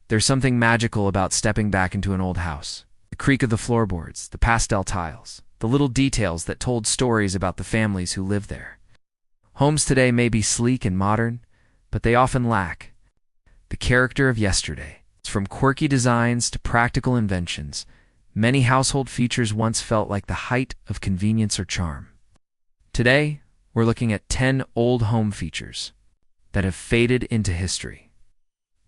There's something magical about stepping back into an old house. The creak of the floorboards, the pastel tiles, the little details that told stories about the families who lived there. Homes today may be sleek and modern, but they often lack the character of yesterday. From quirky designs to practical inventions, many household features once felt like the height of convenience or charm. Today, we're looking at 10 old home features that have faded into history.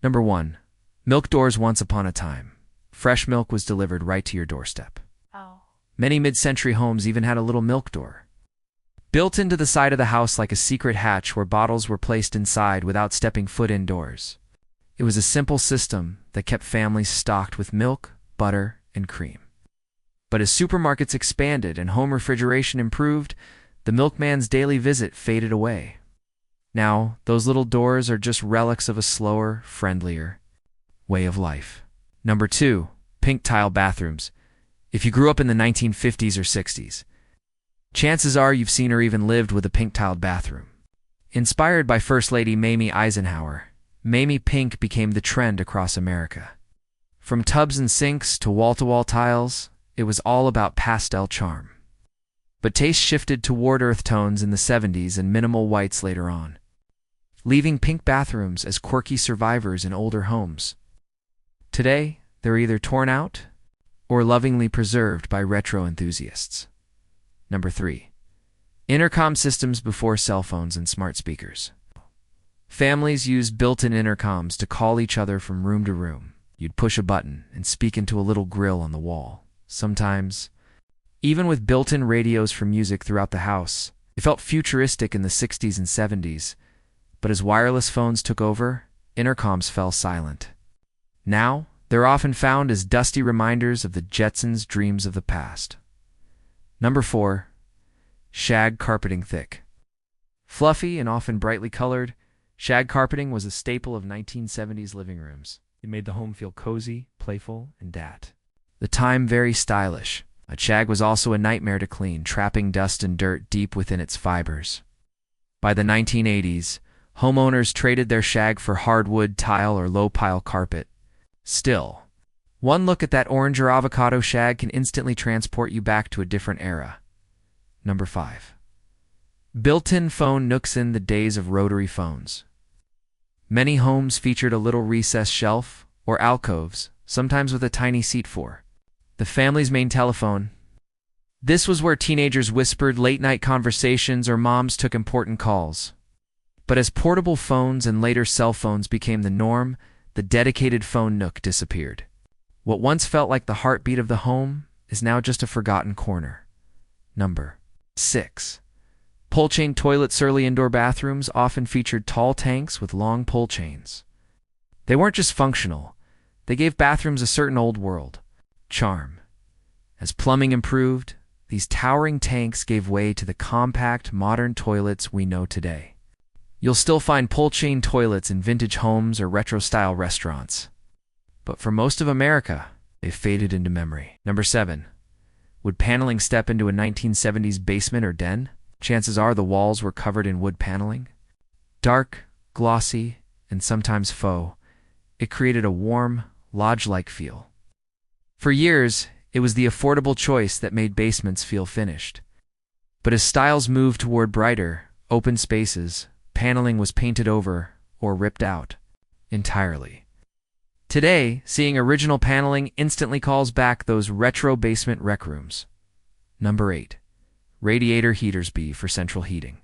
Number 1. Milk doors. Once upon a time, fresh milk was delivered right to your doorstep. Oh. Many mid-century homes even had a little milk door built into the side of the house like a secret hatch where bottles were placed inside without stepping foot indoors. It was a simple system that kept families stocked with milk, butter, and cream. But as supermarkets expanded and home refrigeration improved, the milkman's daily visit faded away. Now, those little doors are just relics of a slower, friendlier way of life. Number 2. Pink tile bathrooms. If you grew up in the 1950s or 60s, chances are you've seen or even lived with a pink-tiled bathroom. Inspired by First Lady Mamie Eisenhower, Mamie Pink became the trend across America. From tubs and sinks to wall-to-wall tiles, it was all about pastel charm. But taste shifted toward earth tones in the 70s and minimal whites later on, leaving pink bathrooms as quirky survivors in older homes. Today, they're either torn out or lovingly preserved by retro enthusiasts. Number 3. Intercom systems before cell phones and smart speakers. Families used built-in intercoms to call each other from room to room. You'd push a button and speak into a little grill on the wall. Sometimes, even with built-in radios for music throughout the house, it felt futuristic in the 60s and 70s. But as wireless phones took over, intercoms fell silent. Now, they're often found as dusty reminders of the Jetsons' dreams of the past. Number 4. Shag carpeting. Thick, fluffy, and often brightly colored, shag carpeting was a staple of 1970s living rooms. It made the home feel cozy, playful, and at the time very stylish. A shag was also a nightmare to clean, trapping dust and dirt deep within its fibers. By the 1980s, homeowners traded their shag for hardwood, tile, or low-pile carpet. Still, one look at that orange or avocado shag can instantly transport you back to a different era. Number 5. Built-in phone nooks. In the days of rotary phones, many homes featured a little recessed shelf or alcoves, sometimes with a tiny seat for the family's main telephone. This was where teenagers whispered late-night conversations or moms took important calls. But as portable phones and later cell phones became the norm, the dedicated phone nook disappeared. What once felt like the heartbeat of the home is now just a forgotten corner. Number 6. Pull chain toilets. Early indoor bathrooms often featured tall tanks with long pull chains. They weren't just functional, they gave bathrooms a certain old world charm. As plumbing improved, these towering tanks gave way to the compact, modern toilets we know today. You'll still find pull chain toilets in vintage homes or retro-style restaurants. But for most of America, they've faded into memory. Number 7. Would paneling step into a 1970s basement or den? Chances are the walls were covered in wood paneling. Dark, glossy, and sometimes faux, it created a warm, lodge-like feel. For years, it was the affordable choice that made basements feel finished. But as styles moved toward brighter, open spaces, paneling was painted over or ripped out entirely. Today, seeing original paneling instantly calls back those retro basement rec rooms. Number 8. Radiator heaters. B for central heating.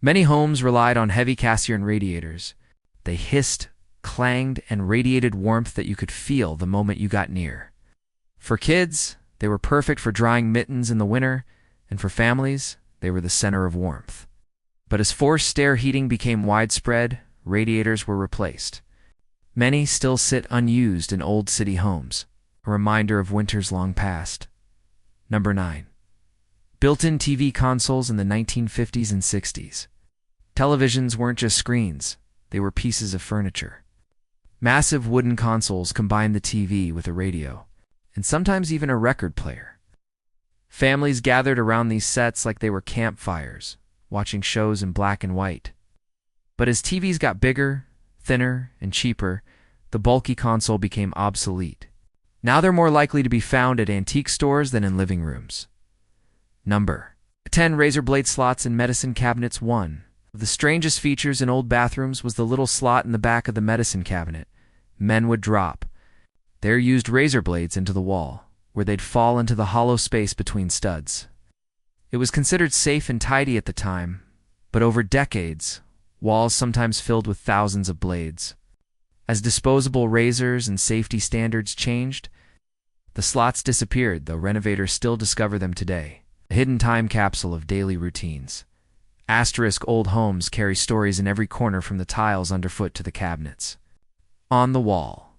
Many homes relied on heavy cast iron radiators. They hissed, clanged, and radiated warmth that you could feel the moment you got near. For kids, they were perfect for drying mittens in the winter, and for families, they were the center of warmth. But as forced stair heating became widespread, radiators were replaced. Many still sit unused in old city homes, a reminder of winters long past. Number 9. Built-in TV consoles. In the 1950s and 60s, televisions weren't just screens, they were pieces of furniture. Massive wooden consoles combined the TV with a radio, and sometimes even a record player. Families gathered around these sets like they were campfires, watching shows in black and white. But as TVs got bigger, thinner, and cheaper, the bulky console became obsolete. Now they're more likely to be found at antique stores than in living rooms. Number 10. Razor blade slots in medicine cabinets. 1 of the strangest features in old bathrooms was the little slot in the back of the medicine cabinet. Men would drop their used razor blades into the wall, where they'd fall into the hollow space between studs. It was considered safe and tidy at the time, but over decades, walls sometimes filled with thousands of blades. As disposable razors and safety standards changed, the slots disappeared, though renovators still discover them today. A hidden time capsule of daily routines. Asterisk old homes carry stories in every corner, from the tiles underfoot to the cabinets on the wall.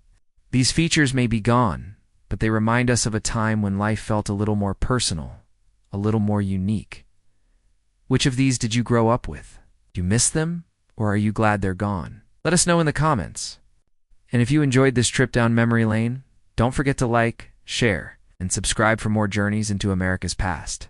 These features may be gone, but they remind us of a time when life felt a little more personal, a little more unique. Which of these did you grow up with? Do you miss them, or are you glad they're gone? Let us know in the comments. And if you enjoyed this trip down memory lane, don't forget to like, share, and subscribe for more journeys into America's past.